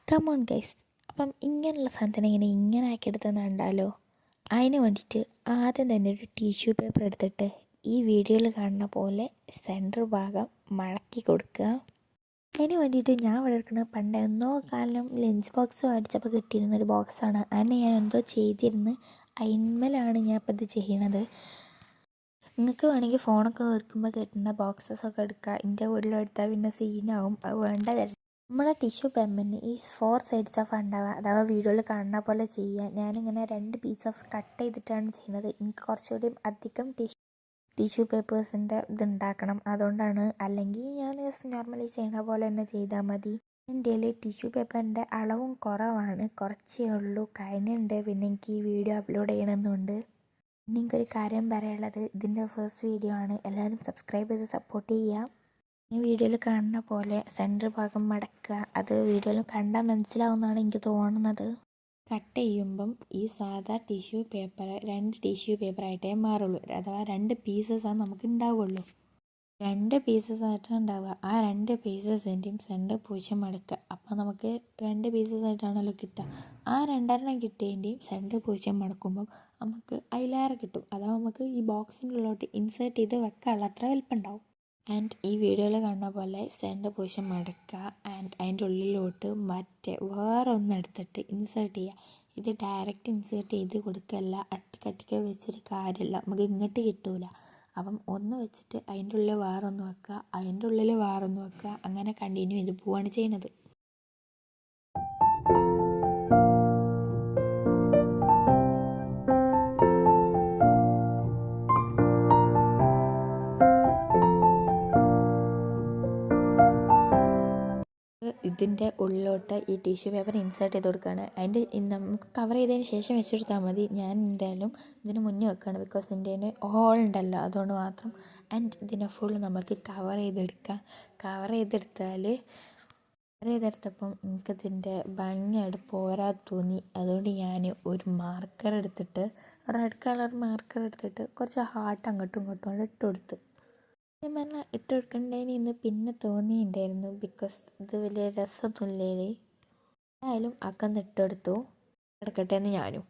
Come on guys. അപ്പം ഇങ്ങനെയുള്ള സാധനം ഇങ്ങനെ ആക്കിയെടുത്തെന്ന് കണ്ടാലോ. അതിന് വേണ്ടിയിട്ട് ആദ്യം തന്നെ ഒരു ടിഷ്യൂ പേപ്പർ എടുത്തിട്ട് ഈ വീഡിയോയിൽ കാണുന്ന പോലെ സെൻറ്റർ ഭാഗം മടക്കി കൊടുക്കുക. അതിന് വേണ്ടിയിട്ട് ഞാൻ ഇവിടെ എടുക്കുന്നത് പണ്ട് എന്തോ കാലം ലഞ്ച് ബോക്സ് മേടിച്ചപ്പോൾ കിട്ടിയിരുന്നൊരു ബോക്സാണ്. അതിനെ ഞാൻ എന്തോ ചെയ്തിരുന്ന് അതിന്മേലാണ് ഞാൻ ഇപ്പോൾ ഇത് ചെയ്യണത്. നിങ്ങൾക്ക് വേണമെങ്കിൽ ഫോണൊക്കെ എടുക്കുമ്പോൾ കിട്ടുന്ന ബോക്സസൊക്കെ എടുക്കുക. എൻ്റെ വീട്ടിലെടുത്താൽ പിന്നെ സീനാവും, അത് വേണ്ട. നമ്മളെ ടിഷ്യൂ പേപ്പറിന് ഈ 4 സൈഡ്സ് ഓഫ് ഉണ്ടാവുക, അഥവാ വീഡിയോയിൽ കാണുന്ന പോലെ ചെയ്യുക. ഞാനിങ്ങനെ 2 പീസ് ഓഫ് കട്ട് ചെയ്തിട്ടാണ് ചെയ്യുന്നത്. എനിക്ക് കുറച്ചുകൂടി അധികം ടിഷ്യൂ പേപ്പേഴ്സിൻ്റെ ഇതുണ്ടാക്കണം, അതുകൊണ്ടാണ്. അല്ലെങ്കിൽ ഞാൻ നോർമലി ചെയ്യുന്ന പോലെ തന്നെ ചെയ്താൽ മതി. എൻ്റെ കയ്യിൽ ടിഷ്യൂ പേപ്പറിൻ്റെ അളവും കുറവാണ്, കുറച്ചേ ഉള്ളൂ, കഴിഞ്ഞുണ്ട്. പിന്നെ എനിക്ക് ഈ വീഡിയോ അപ്ലോഡ് ചെയ്യണമെന്നുണ്ട്. പിന്നെ എനിക്കൊരു കാര്യം പറയാനുള്ളത്, ഇതിൻ്റെ ഫസ്റ്റ് വീഡിയോ ആണ്. എല്ലാവരും സബ്സ്ക്രൈബ് ചെയ്ത് സപ്പോർട്ട് ചെയ്യുക. ഈ വീഡിയോയിൽ കാണുന്ന പോലെ സെൻറ്റർ ഭാഗം മടക്കുക. അത് വീഡിയോയിൽ കണ്ടാൽ മനസ്സിലാവുമെന്നാണ് എനിക്ക് തോന്നുന്നത്. കട്ട് ചെയ്യുമ്പം ഈ സാധാ ടിഷ്യൂ പേപ്പർ 2 ടിഷ്യൂ പേപ്പറായിട്ടേ മാറുള്ളൂ, അഥവാ 2 പീസസാണ് നമുക്ക് ഉണ്ടാവുള്ളൂ. 2 പീസസായിട്ടാണ് ഉണ്ടാവുക. ആ 2 പീസസിൻ്റെയും സെൻറ്റർ പൂശം മടക്കുക. അപ്പോൾ നമുക്ക് 2 പീസസായിട്ടാണല്ലോ കിട്ടുക. ആ 2 കിട്ടിയതിൻ്റെയും സെൻറ്റർ പൂശം മടക്കുമ്പം നമുക്ക് അതിലേറെ കിട്ടും. അഥവാ നമുക്ക് ഈ ബോക്സിനുള്ളിലോട്ട് ഇൻസേർട്ട് ചെയ്ത് വെക്കാനുള്ള അത്ര വലിപ്പം ഉണ്ടാവും. ആൻഡ് ഈ വീഡിയോയിൽ കാണുന്ന പോലെ സെൻറ്റർ പോർഷൻ മടക്കുക. ആൻഡ് അതിൻ്റെ ഉള്ളിലോട്ട് വേറെ ഒന്ന് എടുത്തിട്ട് ഇൻസേർട്ട് ചെയ്യുക. ഇത് ഡയറക്റ്റ് ഇൻസേർട്ട് ചെയ്ത് കൊടുക്കല്ല, അട്ടിക്കട്ടിക്ക് വെച്ചിട്ട് കാര്യമില്ല, നമുക്ക് ഇങ്ങോട്ട് കിട്ടൂല. അപ്പം ഒന്ന് വെച്ചിട്ട് അതിൻ്റെ ഉള്ളിൽ വേറെ ഒന്ന് വെക്കുക, അതിൻ്റെ ഉള്ളിൽ വേറെ ഒന്ന് വെക്കുക, അങ്ങനെ കണ്ടിന്യൂ ചെയ്ത് പോവുകയാണ് ചെയ്യുന്നത്. ഇതിൻ്റെ ഉള്ളിലോട്ട് ഈ ടിഷ്യൂ പേപ്പർ ഇൻസേർട്ട് ചെയ്ത് കൊടുക്കുകയാണ്. അതിൻ്റെ നമുക്ക് കവർ ചെയ്തതിന് ശേഷം വെച്ചെടുത്താൽ മതി. ഞാൻ എന്തായാലും ഇതിന് മുന്നേ വെക്കുകയാണ്, ബിക്കോസ് ഇതിൻ്റെ ഹോൾ ഉണ്ടല്ലോ, അതുകൊണ്ട് മാത്രം. ആൻഡ് ഇതിനെ ഫുൾ നമുക്ക് കവർ ചെയ്തെടുത്തപ്പം എനിക്കതിൻ്റെ ഭംഗിയായിട്ട് പോരാ തോന്നി. അതുകൊണ്ട് ഞാൻ ഒരു മാർക്കർ എടുത്തിട്ട്, റെഡ് കളർ മാർക്കർ എടുത്തിട്ട് കുറച്ച് ഹാർട്ട് അങ്ങോട്ടും ഇങ്ങോട്ടും ഇട്ട് കൊടുത്ത്. പറഞ്ഞാൽ ഇട്ട് കൊടുക്കണ്ടേന്ന് പിന്നെ തോന്നിയിട്ടുണ്ടായിരുന്നു, ബിക്കോസ് ഇത് വലിയ രസമൊന്നുമില്ലേ. ആയാലും അക്കന്ന് ഇട്ടെടുത്തു, കിടക്കട്ടെ എന്ന് ഞാനും.